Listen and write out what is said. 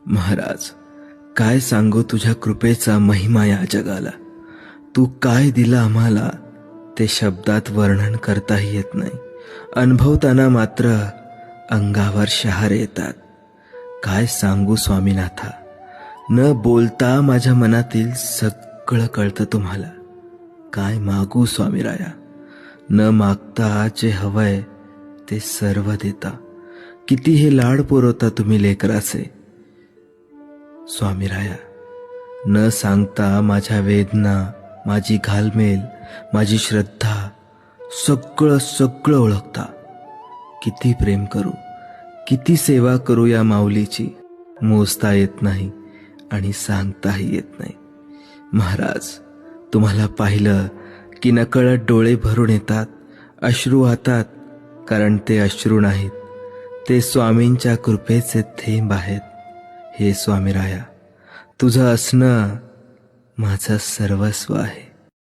महाराज, काय सांगू तुझ्या कृपेचा महिमा या जगाला. तू काय दिलं आम्हाला ते शब्दात वर्णन करताही येत नाही. अनुभवताना मात्र अंगावर शहारे येतात. काय सांगू स्वामीनाथा, न बोलता माझ्या मनातील सगळं कळतं तुम्हाला. काय मागू स्वामीराया, न मागता जे हवंय ते सर्व देता. किती हे लाड पुरवता तुम्ही लेकराचे. स्वामीराया, न सांगता माझ्या वेदना, माझी घालमेल, माझी श्रद्धा सगळं सगळं ओळखता. किती प्रेम करू, किती सेवा करू या माऊलीची, मोजता येत नाही आणि सांगताही येत नाही. महाराज, तुम्हाला पाहिलं की नकळत डोळे भरून येतात, अश्रू वाहतात. कारण ते अश्रू नाहीत, ते स्वामींच्या कृपेचे थेंब आहेत. हे स्वामीराया, तुझं असणं माझं सर्वस्व आहे.